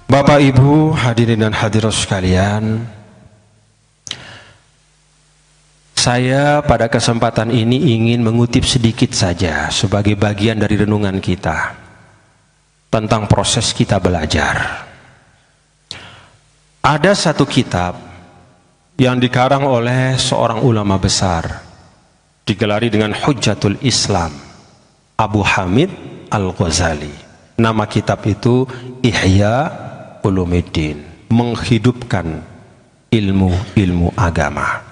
Bapak Ibu hadirin dan hadirat sekalian, saya pada kesempatan ini ingin mengutip sedikit saja sebagai bagian dari renungan kita tentang proses kita belajar. Ada satu kitab yang dikarang oleh seorang ulama besar, digelari dengan Hujjatul Islam, Abu Hamid Al-Ghazali. Nama kitab itu Ihya Ulumuddin, menghidupkan ilmu-ilmu agama.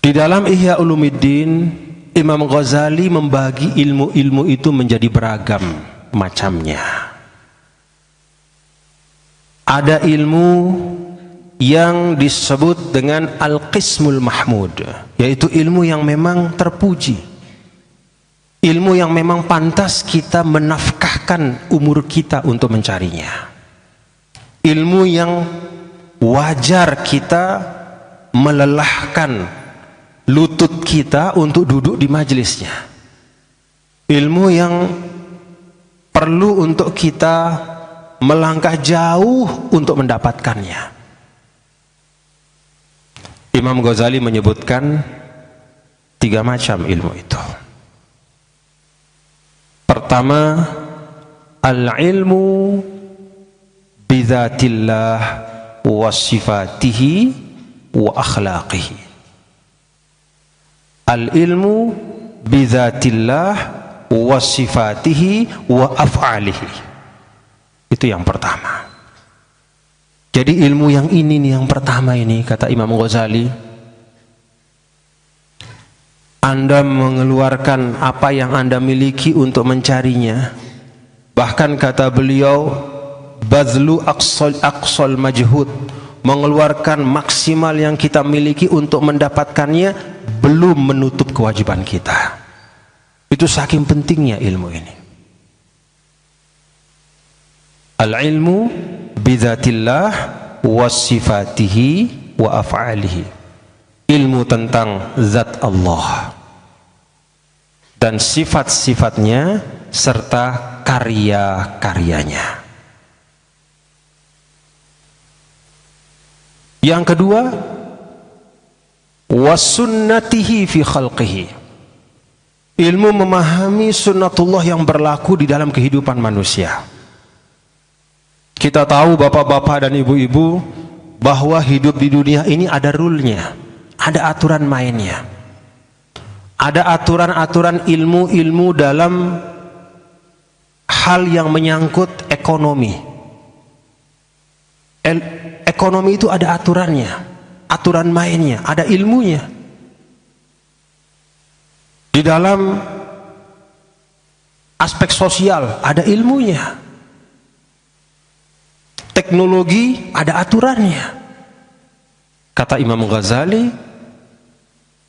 Di dalam Ihya Ulumuddin, Imam Ghazali membagi ilmu-ilmu itu menjadi beragam macamnya. Ada ilmu yang disebut dengan Al-Qismul Mahmud, yaitu ilmu yang memang terpuji, ilmu yang memang pantas kita menafkahkan umur kita untuk mencarinya, ilmu yang wajar kita melelahkan lutut kita untuk duduk di majelisnya, ilmu yang perlu untuk kita melangkah jauh untuk mendapatkannya. Imam Ghazali menyebutkan 3 macam ilmu itu. Pertama, al-ilmu bidzatillah wa sifatihi wa akhlaqihi. Al-ilmu bidzatillah wa sifatihi wa af'alihi. Itu yang pertama. Jadi ilmu yang ini nih, yang pertama ini, kata Imam Ghazali, Anda mengeluarkan apa yang Anda miliki untuk mencarinya. Bahkan kata beliau, bazlu aqsal majhud, mengeluarkan maksimal yang kita miliki untuk mendapatkannya belum menutup kewajiban kita. Itu saking pentingnya ilmu ini. Al-ilmu bidzatillah wa sifatihi wa af'alihi. Ilmu tentang zat Allah dan sifat-sifatnya serta karya-karyanya. Yang kedua, wasunnatihi fi khalqihi. Ilmu memahami sunnatullah yang berlaku di dalam kehidupan manusia. Kita tahu bapak-bapak dan ibu-ibu bahwa hidup di dunia ini ada rule-nya, ada aturan mainnya, ada aturan-aturan ilmu-ilmu dalam hal yang menyangkut ekonomi. Ekonomi itu ada aturannya, aturan mainnya, ada ilmunya. Di dalam aspek sosial ada ilmunya. Teknologi ada aturannya. Kata Imam Ghazali,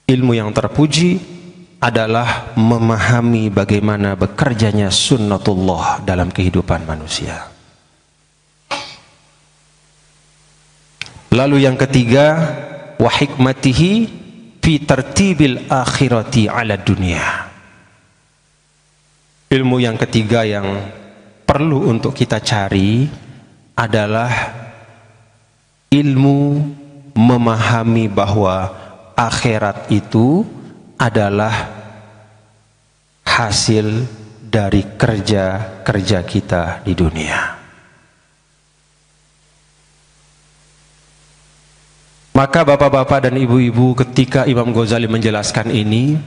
ilmu yang terpuji adalah memahami bagaimana bekerjanya sunnatullah dalam kehidupan manusia. Lalu yang ketiga, wa hikmatihi fi tartibil akhirati ala dunia. Ilmu yang ketiga yang perlu untuk kita cari adalah ilmu memahami bahwa akhirat itu adalah hasil dari kerja-kerja kita di dunia. Maka bapak-bapak dan ibu-ibu, ketika Imam Ghazali menjelaskan ini,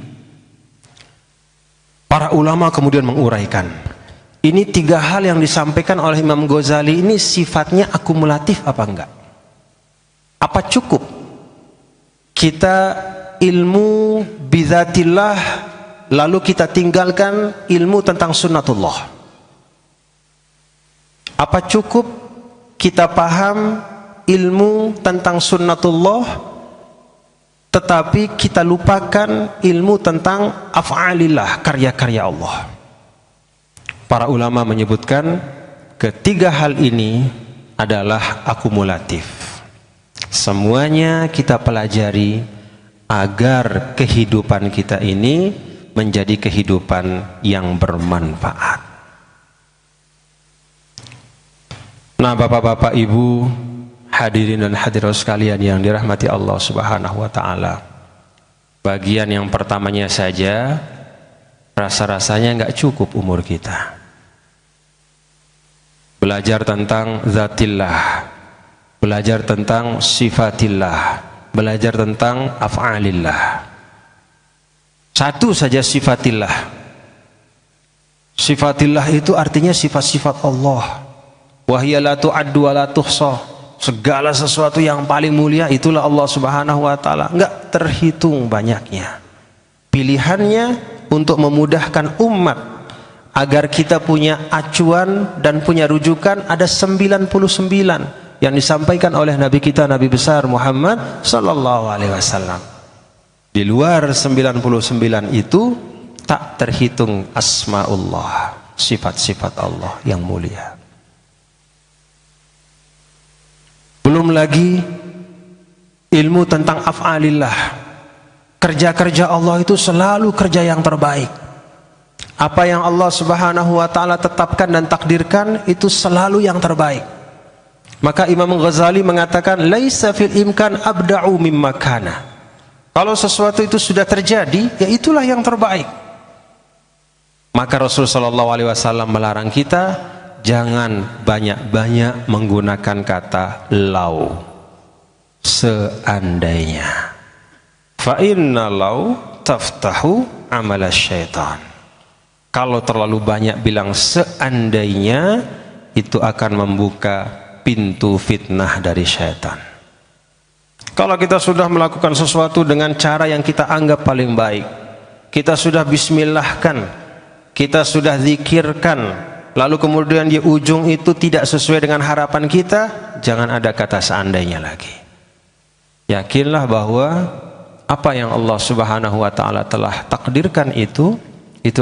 para ulama kemudian menguraikan, ini 3 hal yang disampaikan oleh Imam Ghazali ini sifatnya akumulatif apa enggak? Apa cukup kita ilmu bidzatillah lalu kita tinggalkan ilmu tentang sunnatullah? Apa cukup kita paham ilmu tentang sunnatullah tetapi kita lupakan ilmu tentang af'alillah, karya-karya Allah? Para ulama menyebutkan ketiga hal ini adalah akumulatif. Semuanya kita pelajari agar kehidupan kita ini menjadi kehidupan yang bermanfaat. Nah, bapak-bapak, ibu, hadirin dan hadirat sekalian yang dirahmati Allah Subhanahu wa taala. Bagian yang pertamanya saja rasa-rasanya nggak cukup umur kita. Belajar tentang zatillah, belajar tentang sifatillah, belajar tentang af'alillah. Satu saja sifatillah. Sifatillah itu artinya sifat-sifat Allah. Wa hiya la tu'addu wa la tuhsa. Segala sesuatu yang paling mulia itulah Allah Subhanahu wa taala, enggak terhitung banyaknya. Pilihannya untuk memudahkan umat agar kita punya acuan dan punya rujukan ada 99 yang disampaikan oleh Nabi kita, Nabi besar Muhammad sallallahu alaihi wasallam. Di luar 99 itu tak terhitung asmaullah, sifat-sifat Allah yang mulia. Belum lagi ilmu tentang af'alillah. Kerja-kerja Allah itu selalu kerja yang terbaik. Apa yang Allah Subhanahu wa taala tetapkan dan takdirkan itu selalu yang terbaik. Maka Imam Ghazali mengatakan laisa fil imkan abda'u mimma kana. Kalau sesuatu itu sudah terjadi, ya itulah yang terbaik. Maka Rasul sallallahu alaihi wasallam melarang kita jangan banyak-banyak menggunakan kata lau, seandainya. Fa inna lau taftahu amala syaitan. Kalau terlalu banyak bilang seandainya, itu akan membuka pintu fitnah dari syaitan. Kalau kita sudah melakukan sesuatu dengan cara yang kita anggap paling baik, kita sudah bismillahkan, kita sudah zikirkan, lalu kemudian di ujung itu tidak sesuai dengan harapan kita, jangan ada kata seandainya lagi. Yakinlah bahwa apa yang Allah Subhanahu wa taala telah takdirkan itu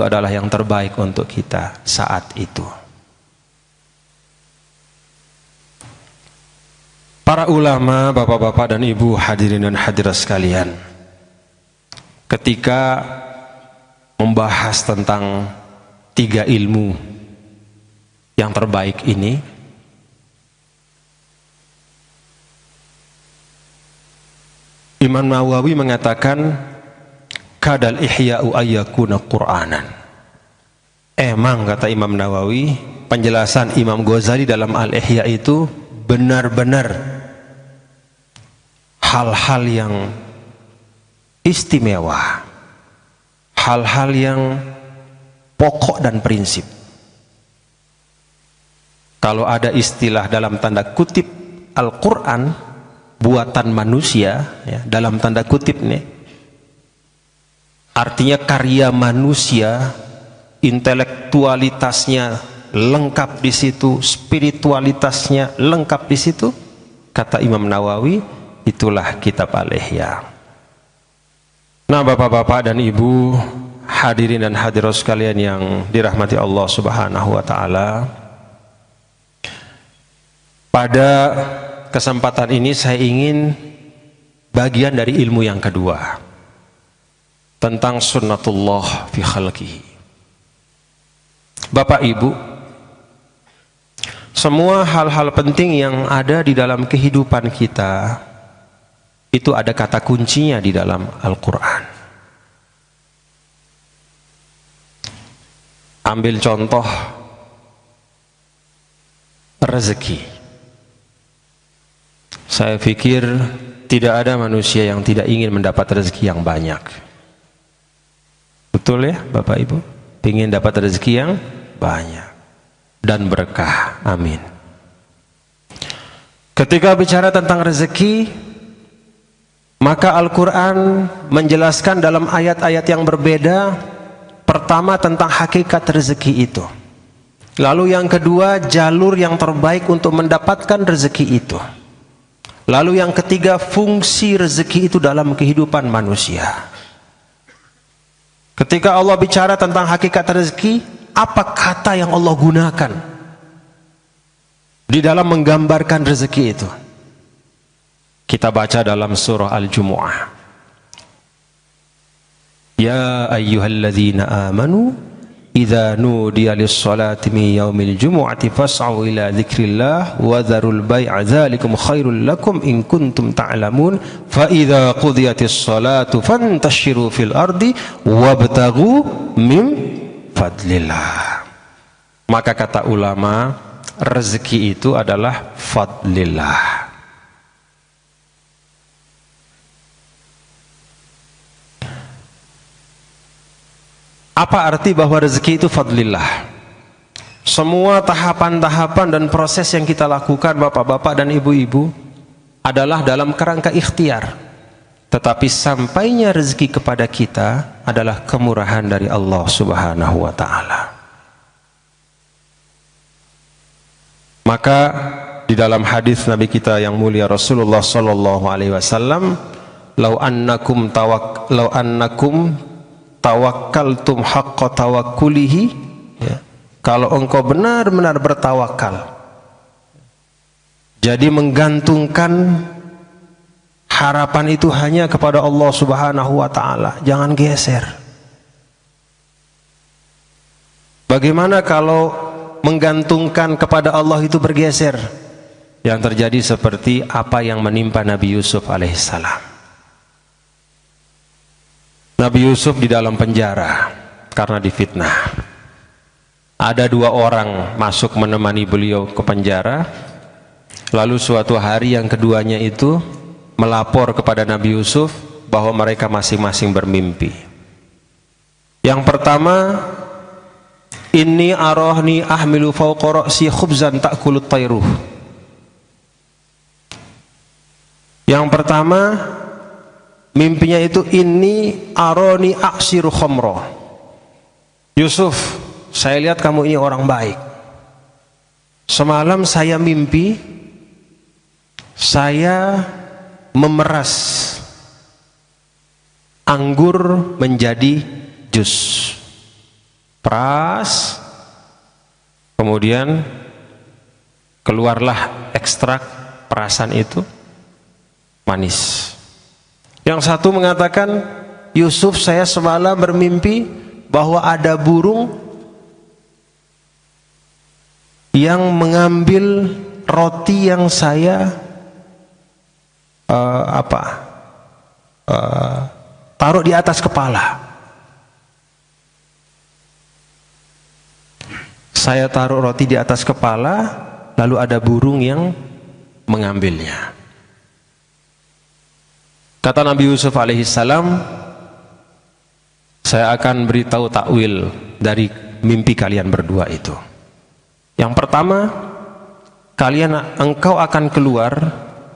adalah yang terbaik untuk kita saat itu. Para ulama, bapak-bapak dan ibu, hadirin dan hadirat sekalian, ketika membahas tentang 3 ilmu yang terbaik ini, Imam Nawawi mengatakan kadal ihya'u ayyakuna Qur'anan. Emang kata Imam Nawawi, penjelasan Imam Ghazali dalam Al-Ihya itu benar-benar hal-hal yang istimewa, hal-hal yang pokok dan prinsip. Kalau ada istilah dalam tanda kutip Al-Quran buatan manusia, ya, dalam tanda kutip nih, artinya karya manusia, intelektualitasnya lengkap di situ, spiritualitasnya lengkap di situ, kata Imam Nawawi, itulah kitab Al-Ihya. Nah, bapak-bapak dan ibu, hadirin dan hadirat sekalian yang dirahmati Allah Subhanahu wa taala, pada kesempatan ini saya ingin bagian dari ilmu yang kedua tentang sunnatullah fi khalqihi. Bapak ibu, semua hal-hal penting yang ada di dalam kehidupan kita itu ada kata kuncinya di dalam Al-Quran. Ambil contoh rezeki. Saya pikir tidak ada manusia yang tidak ingin mendapat rezeki yang banyak. Betul ya Bapak Ibu? Ingin dapat rezeki yang banyak dan berkah. Amin. Ketika bicara tentang rezeki, maka Al-Quran menjelaskan dalam ayat-ayat yang berbeda, pertama tentang hakikat rezeki itu, lalu yang kedua jalur yang terbaik untuk mendapatkan rezeki itu, lalu yang ketiga fungsi rezeki itu dalam kehidupan manusia. Ketika Allah bicara tentang hakikat rezeki, apa kata yang Allah gunakan di dalam menggambarkan rezeki itu? Kita baca dalam surah Al-Jumu'ah. Ya ayyuhalladzina amanu idza nudiya lis-salati min yaumil jumu'ati fas'au ila dzikrillah wa dzarul bai'a dzalikum khairul lakum in kuntum ta'lamun fa idza qudiyatis salatu fantashiru fil ardi wabtaghu min fadlillah. Maka kata ulama, rezeki itu adalah fadlillah. Apa arti bahwa rezeki itu fadlillah? Semua tahapan-tahapan dan proses yang kita lakukan, bapak-bapak dan ibu-ibu, adalah dalam kerangka ikhtiar. Tetapi sampainya rezeki kepada kita adalah kemurahan dari Allah Subhanahu wa ta'ala. Maka di dalam hadis Nabi kita yang mulia Rasulullah sallallahu alaihi wasallam, "Lau annakum tawakkaltum haqqa tawakkulihi," ya, kalau engkau benar-benar bertawakal, jadi menggantungkan harapan itu hanya kepada Allah Subhanahu wa ta'ala, jangan geser. Bagaimana kalau menggantungkan kepada Allah itu bergeser? Yang terjadi seperti apa yang menimpa Nabi Yusuf alaihissalam. Nabi Yusuf di dalam penjara karena difitnah. Ada 2 orang masuk menemani beliau ke penjara. Lalu suatu hari yang keduanya itu melapor kepada Nabi Yusuf bahwa mereka masing-masing bermimpi. Yang pertama, inni arahni ahmilu fawqa ra'si khubzan ta'kulut tayruh. Yang pertama, mimpinya itu inni aroni aksiru khomro. Yusuf, saya lihat kamu ini orang baik. Semalam saya mimpi saya memeras anggur menjadi jus. Peras, kemudian keluarlah ekstrak perasan itu manis. Yang satu mengatakan, Yusuf, saya semalam bermimpi bahwa ada burung yang mengambil roti yang saya taruh di atas kepala. Saya taruh roti di atas kepala, lalu ada burung yang mengambilnya. Kata Nabi Yusuf alaihissalam, saya akan beritahu takwil dari mimpi kalian berdua itu. Yang pertama, engkau akan keluar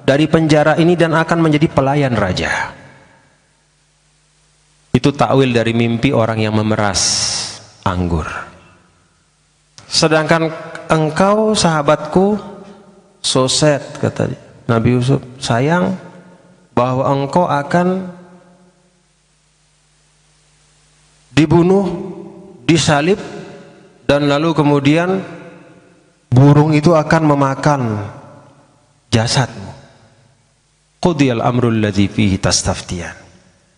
dari penjara ini dan akan menjadi pelayan raja. Itu takwil dari mimpi orang yang memeras anggur. Sedangkan engkau, sahabatku, so sad, kata Nabi Yusuf, sayang, bahwa engkau akan dibunuh, disalib, dan lalu kemudian burung itu akan memakan jasadmu. Qudiyal amrul ladzi fihi tastaftiyan.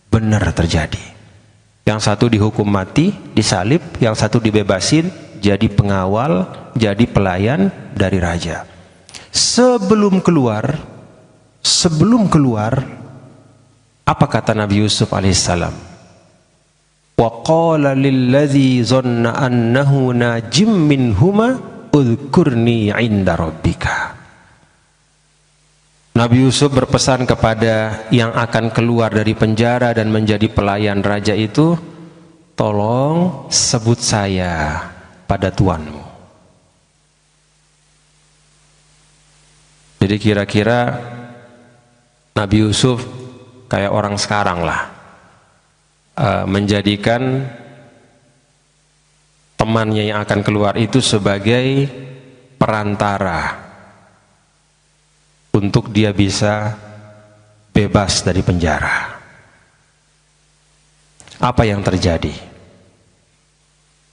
Benar terjadi. Yang satu dihukum mati, disalib, yang satu dibebasin, jadi pengawal, jadi pelayan dari raja. Sebelum keluar, apa kata Nabi Yusuf alaihissalam? Wa qala lilladzi zanna annahu najim minhuma udhkurni 'inda rabbika. Nabi Yusuf berpesan kepada yang akan keluar dari penjara dan menjadi pelayan raja itu, tolong sebut saya pada tuanmu. Jadi kira-kira Nabi Yusuf kayak orang sekarang lah, menjadikan temannya yang akan keluar itu sebagai perantara untuk dia bisa bebas dari penjara. Apa yang terjadi?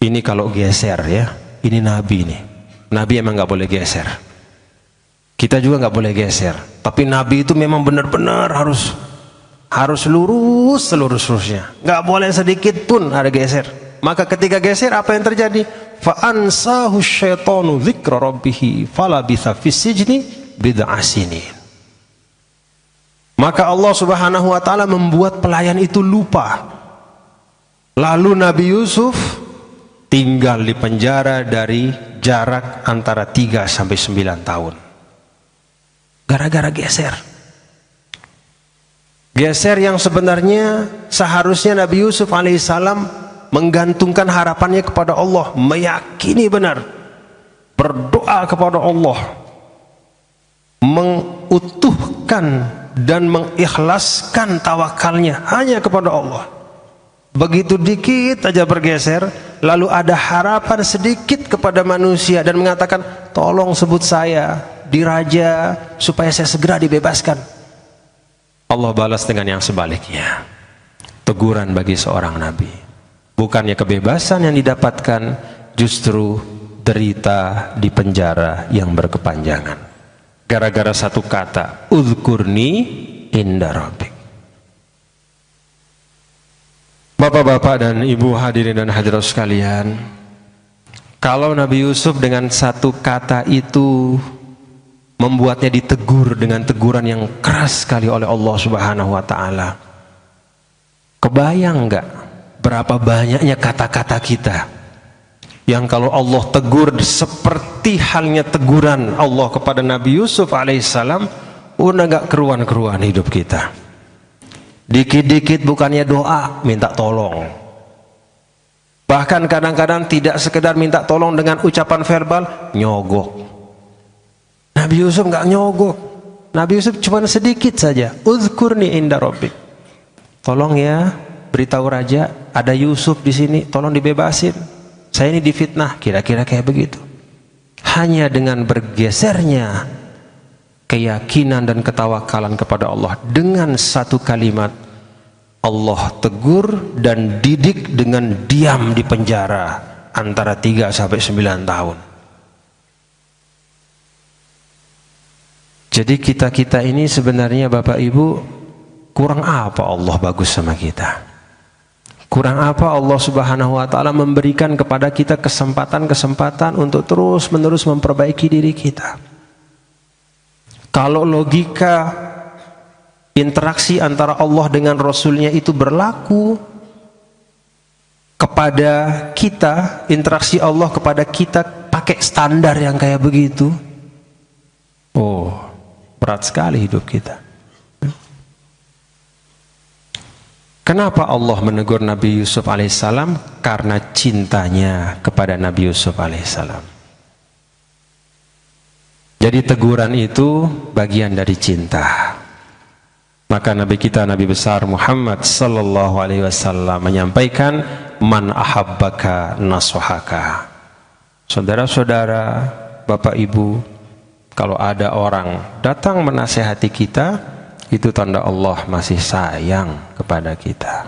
Ini kalau geser ya, ini Nabi nih. Nabi emang nggak boleh geser. Kita juga nggak boleh geser. Tapi Nabi itu memang benar-benar harus lurus seluruh-seluruhnya. Nggak boleh sedikit pun ada geser. Maka ketika geser, apa yang terjadi? Fa ansahu syaitanu dzikra rabbih falabitha fis sijni bid'a sinin. Maka Allah Subhanahu wa taala membuat pelayan itu lupa. Lalu Nabi Yusuf tinggal di penjara dari jarak antara 3 sampai 9 tahun. Gara-gara geser. Geser yang sebenarnya seharusnya Nabi Yusuf alaihissalam menggantungkan harapannya kepada Allah, meyakini benar, berdoa kepada Allah, mengutuhkan dan mengikhlaskan tawakalnya hanya kepada Allah. Begitu dikit aja bergeser, lalu ada harapan sedikit kepada manusia dan mengatakan, tolong sebut saya di raja supaya saya segera dibebaskan. Allah balas dengan yang sebaliknya, teguran bagi seorang nabi. Bukannya kebebasan yang didapatkan, justru derita di penjara yang berkepanjangan. Gara-gara satu kata, uzkurni inda rabbik. Bapak-bapak dan ibu hadirin dan hadirat sekalian, kalau Nabi Yusuf dengan satu kata itu membuatnya ditegur dengan teguran yang keras sekali oleh Allah Subhanahu wa taala. Kebayang enggak berapa banyaknya kata-kata kita yang kalau Allah tegur seperti halnya teguran Allah kepada Nabi Yusuf alaihissalam, udah enggak keruan-keruan hidup kita. Dikit-dikit bukannya doa, minta tolong. Bahkan kadang-kadang tidak sekedar minta tolong dengan ucapan verbal, nyogok. Nabi Yusuf nggak nyogok. Nabi Yusuf cuma sedikit saja. Uzkurni inda rabbik. Tolong ya, beritahu raja, ada Yusuf di sini, tolong dibebasin. Saya ini difitnah, kira-kira kayak begitu. Hanya dengan bergesernya keyakinan dan ketawakalan kepada Allah dengan satu kalimat, Allah tegur dan didik dengan diam di penjara antara 3 sampai 9 tahun. Jadi kita ini sebenarnya Bapak Ibu, kurang apa Allah bagus sama kita? Kurang apa Allah Subhanahu wa taala memberikan kepada kita kesempatan-kesempatan untuk terus-menerus memperbaiki diri kita? Kalau logika interaksi antara Allah dengan Rasulnya itu berlaku kepada kita, interaksi Allah kepada kita pakai standar yang kayak begitu, oh, berat sekali hidup kita. Kenapa Allah menegur Nabi Yusuf alaihissalam? Karena cintanya kepada Nabi Yusuf alaihissalam. Jadi teguran itu bagian dari cinta. Maka Nabi kita, Nabi besar Muhammad sallallahu alaihi wasallam menyampaikan, man ahabbaka nasuhaka. Saudara-saudara, Bapak Ibu, kalau ada orang datang menasihati kita, itu tanda Allah masih sayang kepada kita.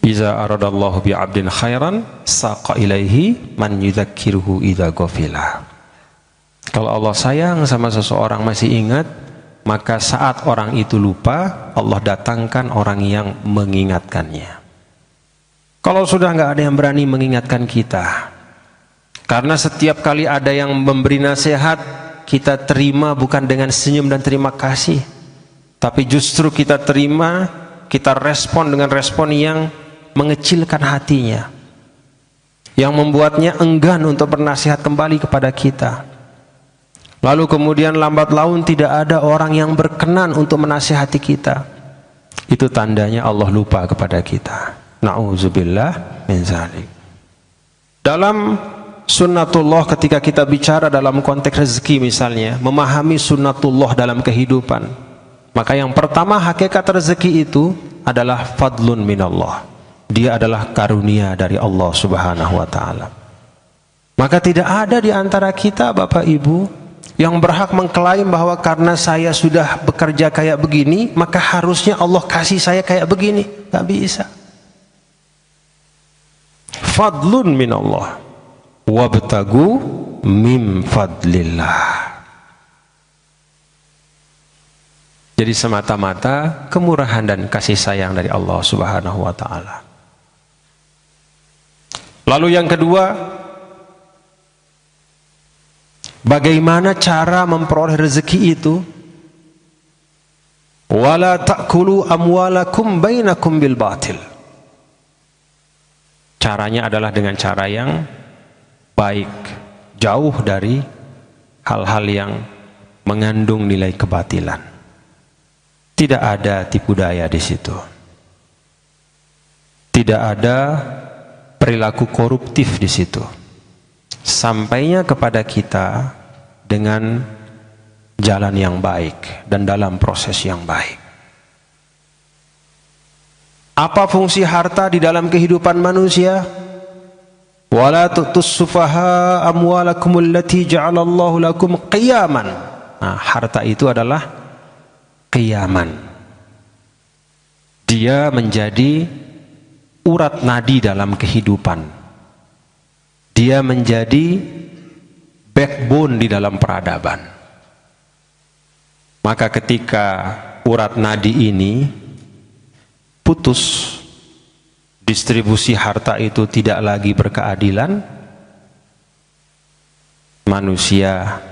Iza aradallahu bi 'abdin khairan saqa ilaihi man yudzakiruhu idza ghafila. Kalau Allah sayang sama seseorang masih ingat, maka saat orang itu lupa, Allah datangkan orang yang mengingatkannya. Kalau sudah nggak ada yang berani mengingatkan kita, karena setiap kali ada yang memberi nasihat, kita terima bukan dengan senyum dan terima kasih, tapi justru kita terima, kita respon dengan respon yang mengecilkan hatinya, yang membuatnya enggan untuk bernasihat kembali kepada kita. Lalu kemudian lambat laun tidak ada orang yang berkenan untuk menasihati kita. Itu tandanya Allah lupa kepada kita. Na'udzubillah min zalik. Dalam sunnatullah, ketika kita bicara dalam konteks rezeki misalnya, memahami sunnatullah dalam kehidupan, maka yang pertama hakikat rezeki itu adalah fadlun minallah. Dia adalah karunia dari Allah Subhanahu wa taala. Maka tidak ada di antara kita Bapak Ibu yang berhak mengklaim bahwa karena saya sudah bekerja kayak begini, maka harusnya Allah kasih saya kayak begini. Gak bisa. Fadlun minallah wabtagu mim fadlillah. Jadi semata-mata kemurahan dan kasih sayang dari Allah Subhanahu wa taala. Lalu yang kedua, bagaimana cara memperoleh rezeki itu? Wala ta'kulu amwalakum bainakum bil batil. Caranya adalah dengan cara yang baik, jauh dari hal-hal yang mengandung nilai kebatilan. Tidak ada tipu daya di situ. Tidak ada perilaku koruptif di situ. Sampainya kepada kita dengan jalan yang baik dan dalam proses yang baik. Apa fungsi harta di dalam kehidupan manusia? Wala tu'tus sufaha amwalakum allati ja'alallahu lakum qiyaman. Nah, harta itu adalah qiyaman. Dia menjadi urat nadi dalam kehidupan. Dia menjadi backbone di dalam peradaban. Maka ketika urat nadi ini putus, distribusi harta itu tidak lagi berkeadilan, manusia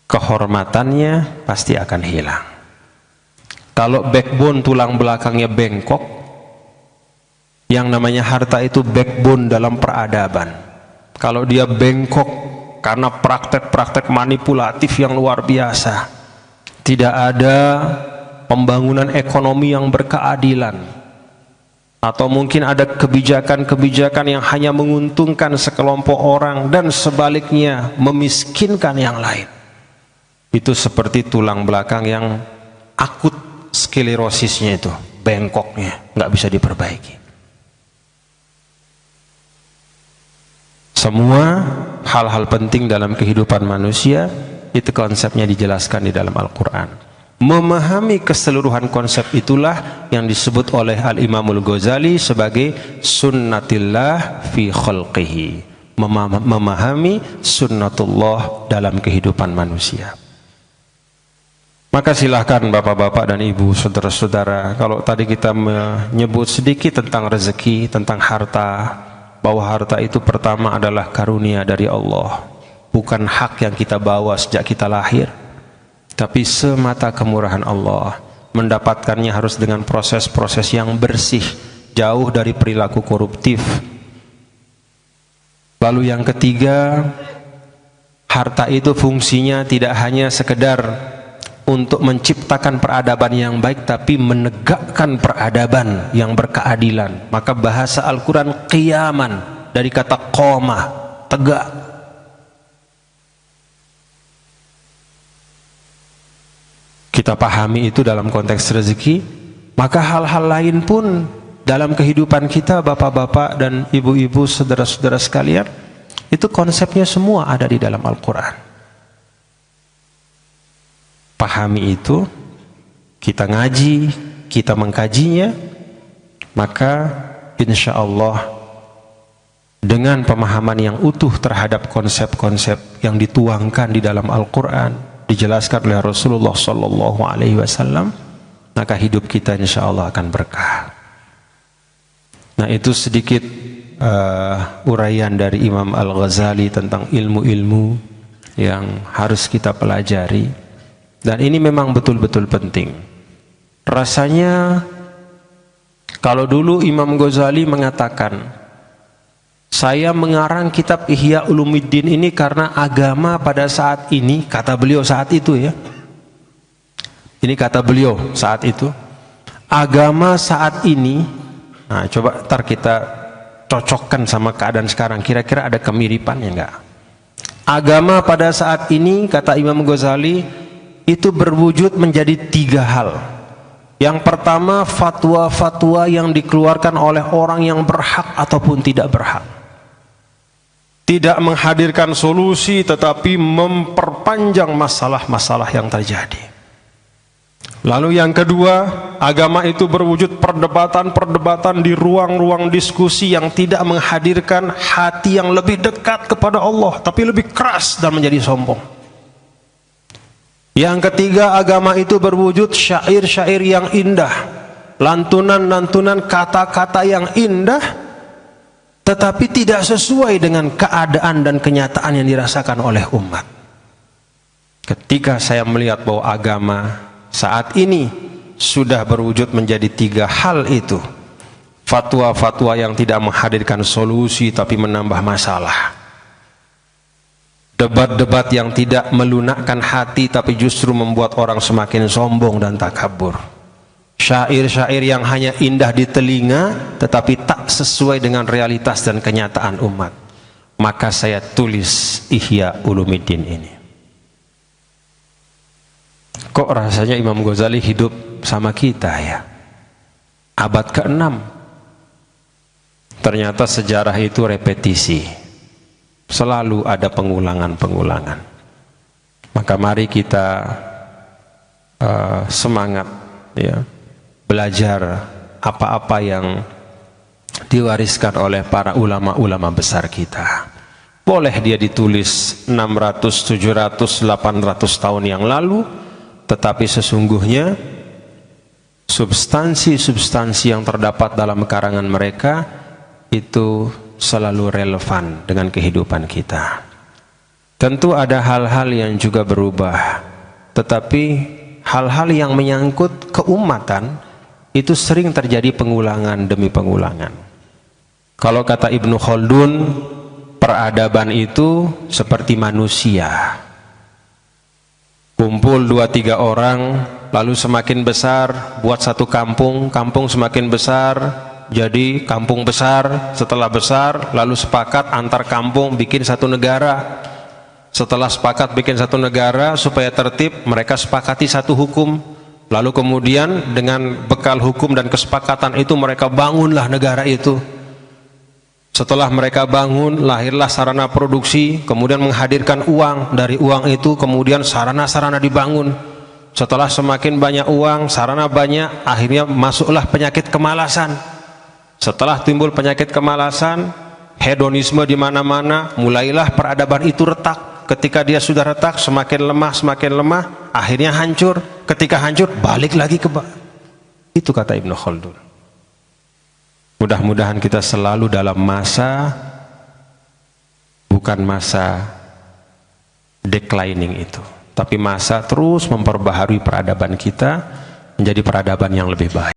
kehormatannya pasti akan hilang. Kalau backbone tulang belakangnya bengkok, yang namanya harta itu backbone dalam peradaban. Kalau dia bengkok karena praktek-praktek manipulatif yang luar biasa, tidak ada pembangunan ekonomi yang berkeadilan, atau mungkin ada kebijakan-kebijakan yang hanya menguntungkan sekelompok orang dan sebaliknya memiskinkan yang lain. Itu seperti tulang belakang yang akut sklerosisnya itu, bengkoknya, nggak bisa diperbaiki. Semua hal-hal penting dalam kehidupan manusia itu konsepnya dijelaskan di dalam Al-Quran. Memahami keseluruhan konsep itulah yang disebut oleh Al-Imamul Ghazali sebagai sunnatillah fi khalqihi. Memahami sunnatullah dalam kehidupan manusia. Maka silahkan bapak-bapak dan ibu, saudara-saudara, kalau tadi kita menyebut sedikit tentang rezeki, tentang harta, bahwa harta itu pertama adalah karunia dari Allah, bukan hak yang kita bawa sejak kita lahir, tapi semata kemurahan Allah. Mendapatkannya harus dengan proses-proses yang bersih, jauh dari perilaku koruptif. Lalu yang ketiga, harta itu fungsinya tidak hanya sekedar untuk menciptakan peradaban yang baik, tapi menegakkan peradaban yang berkeadilan. Maka bahasa Al-Quran qiyaman dari kata qomah, tegak. Kita pahami itu dalam konteks rezeki, maka hal-hal lain pun dalam kehidupan kita, bapak-bapak dan ibu-ibu, saudara-saudara sekalian, itu konsepnya semua ada di dalam Al-Quran. Pahami itu, kita ngaji, kita mengkajinya, maka insya Allah dengan pemahaman yang utuh terhadap konsep-konsep yang dituangkan di dalam Al-Quran, dijelaskan oleh Rasulullah Sallallahu Alaihi Wasallam, maka hidup kita insya Allah akan berkah. Nah, itu sedikit uraian dari Imam Al-Ghazali tentang ilmu-ilmu yang harus kita pelajari. Dan ini memang betul-betul penting. Rasanya kalau dulu Imam Ghazali mengatakan, saya mengarang kitab Ihya Ulumuddin ini karena agama pada saat ini, kata beliau saat itu ya. Ini kata beliau saat itu. Agama saat ini, nah coba ntar kita cocokkan sama keadaan sekarang, kira-kira ada kemiripannya enggak? Agama pada saat ini, kata Imam Ghazali, itu berwujud menjadi tiga hal. Yang pertama, fatwa-fatwa yang dikeluarkan oleh orang yang berhak ataupun tidak berhak, tidak menghadirkan solusi tetapi memperpanjang masalah-masalah yang terjadi. Lalu yang kedua, agama itu berwujud perdebatan-perdebatan di ruang-ruang diskusi yang tidak menghadirkan hati yang lebih dekat kepada Allah, tapi lebih keras dan menjadi sombong. Yang ketiga, agama itu berwujud syair-syair yang indah, lantunan-lantunan kata-kata yang indah, tetapi tidak sesuai dengan keadaan dan kenyataan yang dirasakan oleh umat. Ketika saya melihat bahwa agama saat ini sudah berwujud menjadi tiga hal itu, fatwa-fatwa yang tidak menghadirkan solusi tapi menambah masalah, debat-debat yang tidak melunakkan hati tapi justru membuat orang semakin sombong dan takabur, syair-syair yang hanya indah di telinga tetapi tak sesuai dengan realitas dan kenyataan umat, maka saya tulis Ihya Ulumuddin ini. Kok rasanya Imam Ghazali hidup sama kita ya? Abad ke-6. Ternyata sejarah itu repetisi, selalu ada pengulangan-pengulangan. Maka mari kita semangat ya, belajar apa-apa yang diwariskan oleh para ulama-ulama besar kita. Boleh dia ditulis 600, 700, 800 tahun yang lalu, tetapi sesungguhnya substansi-substansi yang terdapat dalam karangan mereka itu selalu relevan dengan kehidupan kita. Tentu ada hal-hal yang juga berubah, tetapi hal-hal yang menyangkut keumatan itu sering terjadi pengulangan demi pengulangan. Kalau kata Ibnu Khaldun, peradaban itu seperti manusia. Kumpul 2-3 orang, lalu semakin besar, buat satu kampung, kampung semakin besar, jadi kampung besar. Setelah besar, lalu sepakat antar kampung bikin satu negara. Setelah sepakat bikin satu negara, supaya tertib, mereka sepakati satu hukum. Lalu kemudian dengan bekal hukum dan kesepakatan itu mereka bangunlah negara itu. Setelah mereka bangun, lahirlah sarana produksi, kemudian menghadirkan uang. Dari uang itu kemudian sarana-sarana dibangun. Setelah semakin banyak uang, sarana banyak, akhirnya masuklah penyakit kemalasan. Setelah timbul penyakit kemalasan, hedonisme di mana-mana, mulailah peradaban itu retak. Ketika dia sudah retak, semakin lemah, akhirnya hancur. Ketika hancur, balik lagi ke bawah. Itu kata Ibnu Khaldun. Mudah-mudahan kita selalu dalam masa, bukan masa declining itu, tapi masa terus memperbaharui peradaban kita menjadi peradaban yang lebih baik.